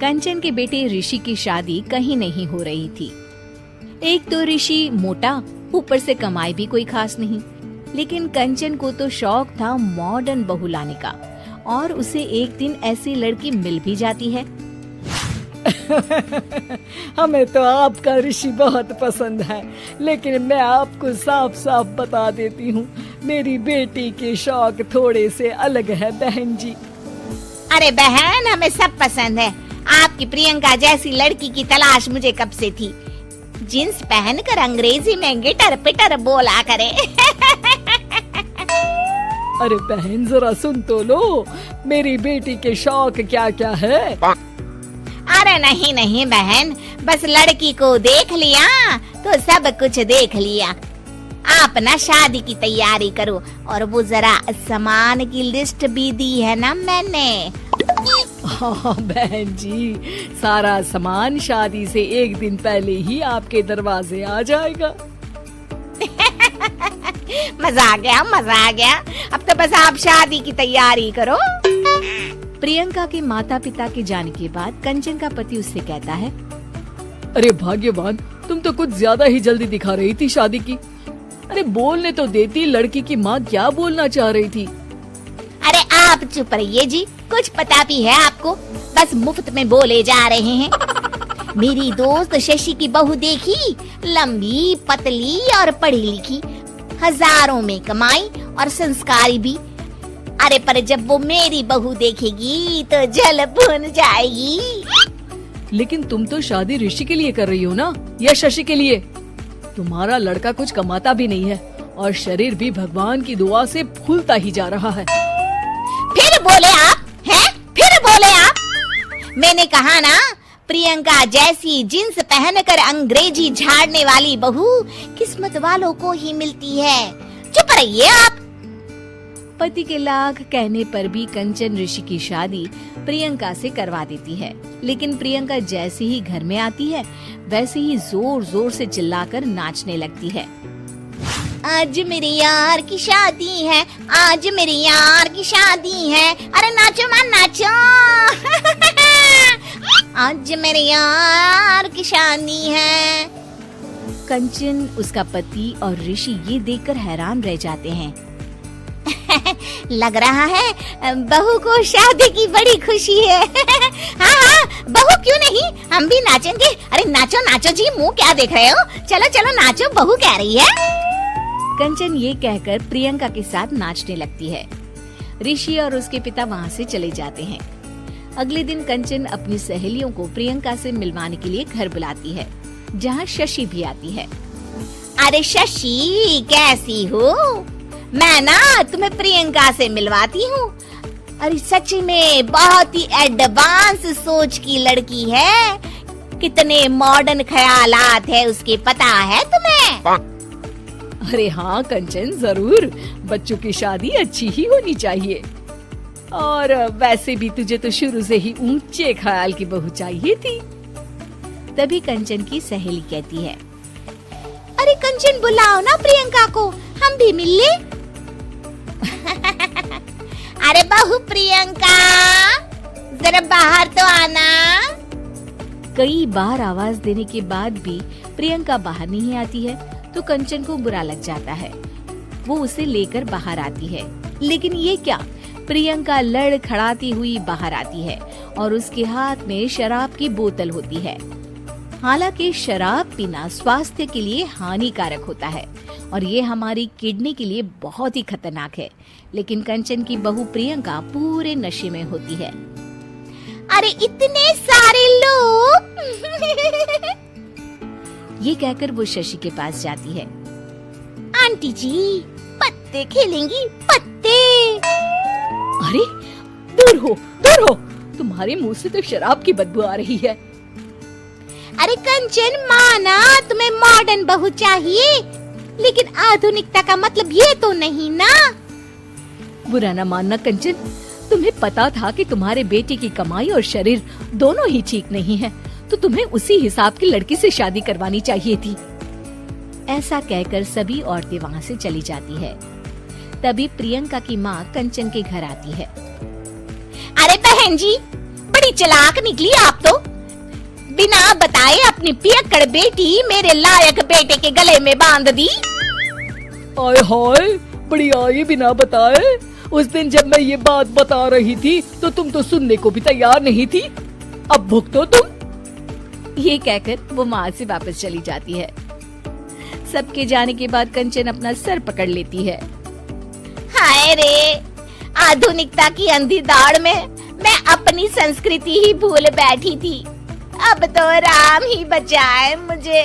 कंचन के बेटे ऋषि की शादी कहीं नहीं हो रही थी। एक तो ऋषि मोटा, ऊपर से कमाई भी कोई खास नहीं। लेकिन कंचन को तो शौक था मॉडर्न बहू लाने का, और उसे एक दिन ऐसी लड़की मिल भी जाती है। हमें तो आपका ऋषि बहुत पसंद है, लेकिन मैं आपको साफ साफ बता देती हूँ, मेरी बेटी के शौक थोड़े से अलग है बहन जी। अरे बहन, हमें सब पसंद है। आपकी प्रियंका जैसी लड़की की तलाश मुझे कब से थी। जींस पहनकर अंग्रेजी में गिटर पिटर बोला करे। अरे बहन जरा सुन तो लो, मेरी बेटी के शौक क्या क्या है। अरे नहीं नहीं बहन, बस लड़की को देख लिया तो सब कुछ देख लिया। आप ना शादी की तैयारी करो, और वो जरा सामान की लिस्ट भी दी है ना मैंने। हाँ बहन जी, सारा सामान शादी से एक दिन पहले ही आपके दरवाजे आ जाएगा। मजा आ गया, मजा आ गया। अब तो बस आप शादी की तैयारी करो। प्रियंका के माता पिता के जाने के बाद कंचन का पति उससे कहता है, अरे भाग्यवान, तुम तो कुछ ज्यादा ही जल्दी दिखा रही थी शादी की। अरे बोलने तो देती, लड़की की माँ क्या बोलना चाह रही थी। अरे आप चुप रहिए जी, कुछ पता भी है आपको, बस मुफ्त में बोले जा रहे हैं। मेरी दोस्त शशि की बहू देखी, लंबी पतली और पढ़ी लिखी, हजारों में कमाई और संस्कारी भी। अरे पर जब वो मेरी बहू देखेगी तो जल भुन जाएगी। लेकिन तुम तो शादी ऋषि के लिए कर रही हो ना, या शशि के लिए? तुम्हारा लड़का कुछ कमाता भी नहीं है, और शरीर भी भगवान की दुआ से फूलता ही जा रहा है। फिर बोले आप हैं? फिर बोले आप? मैंने कहा ना, प्रियंका जैसी जींस पहनकर अंग्रेजी झाड़ने वाली बहू किस्मत वालों को ही मिलती है। चुप रहिए आप। पति के लाख कहने पर भी कंचन ऋषि की शादी प्रियंका से करवा देती है। लेकिन प्रियंका जैसे ही घर में आती है, वैसे ही जोर जोर से चिल्लाकर नाचने लगती है। आज मेरे यार की शादी है, आज मेरे यार की शादी है। अरे नाचो मां नाचो। आज मेरे यार की शादी है। कंचन, उसका पति और ऋषि ये देखकर हैरान रह जाते हैं। लग रहा है बहू को शादी की बड़ी खुशी है। हाँ हाँ, बहू क्यों नहीं, हम भी नाचेंगे। अरे नाचो नाचो जी, मुंह क्या देख रहे हो, चलो चलो नाचो, बहू कह रही है। कंचन ये कहकर प्रियंका के साथ नाचने लगती है। ऋषि और उसके पिता वहाँ से चले जाते हैं। अगले दिन कंचन अपनी सहेलियों को प्रियंका से मिलवाने के लिए घर बुलाती है, जहाँ शशि भी आती है। अरे शशि, कैसी हो? मैं ना तुम्हें प्रियंका से मिलवाती हूँ। अरे सच में बहुत ही एडवांस सोच की लड़की है, कितने मॉडर्न ख्यालात है उसके, पता है तुम्हें? अरे हाँ कंचन, जरूर, बच्चों की शादी अच्छी ही होनी चाहिए। और वैसे भी तुझे तो शुरू से ही ऊंचे ख्याल की बहू चाहिए थी। तभी कंचन की सहेली कहती है, अरे कंचन बुलाओ ना प्रियंका को, हम भी मिल ले। अरे बहू प्रियंका, जरा बाहर तो आना। कई बार आवाज देने के बाद भी प्रियंका बाहर नहीं आती है, तो कंचन को बुरा लग जाता है। वो उसे लेकर बाहर आती है, लेकिन ये क्या, प्रियंका लड़खड़ाती हुई बाहर आती है और उसके हाथ में शराब की बोतल होती है। हालांकि शराब पीना स्वास्थ्य के लिए हानिकारक होता है और ये हमारी किडनी के लिए बहुत ही खतरनाक है, लेकिन कंचन की बहू प्रियंका पूरे नशे में होती है। अरे इतने सारे लोग। ये कहकर वो शशि के पास जाती है। आंटी जी, पत्ते खेलेंगी, पत्ते। अरे दूर हो, दूर हो, तुम्हारे मुंह से तो शराब की बदबू आ रही है। अरे कंचन, माना तुम्हें मॉडर्न बहू चाहिए, लेकिन आधुनिकता का मतलब ये तो नहीं ना। बुरा न मानना कंचन, तुम्हें पता था कि तुम्हारे बेटे की कमाई और शरीर दोनों ही ठीक नहीं है, तो तुम्हें उसी हिसाब की लड़की से शादी करवानी चाहिए थी। ऐसा कहकर सभी औरतें वहाँ से चली जाती है। तभी प्रियंका की माँ कंचन के घर आती है। अरे बहन जी, बड़ी चालाक निकली आप तो। बिना बताए अपनी पियक्कड़ बेटी मेरे लायक बेटे के गले में बांध दी। आय हाय, बड़ी आई बिना बताए। उस दिन जब मैं ये बात बता रही थी तो तुम तो सुनने को भी तैयार नहीं थी। अब भुगतो तुम। ये कहकर वो माँ से वापस चली जाती है। सबके जाने के बाद कंचन अपना सर पकड़ लेती है। हाय रे, आधुनिकता की अंधी दौड़ में मैं अपनी संस्कृति ही भूल बैठी थी। अब तो राम ही बचाए मुझे।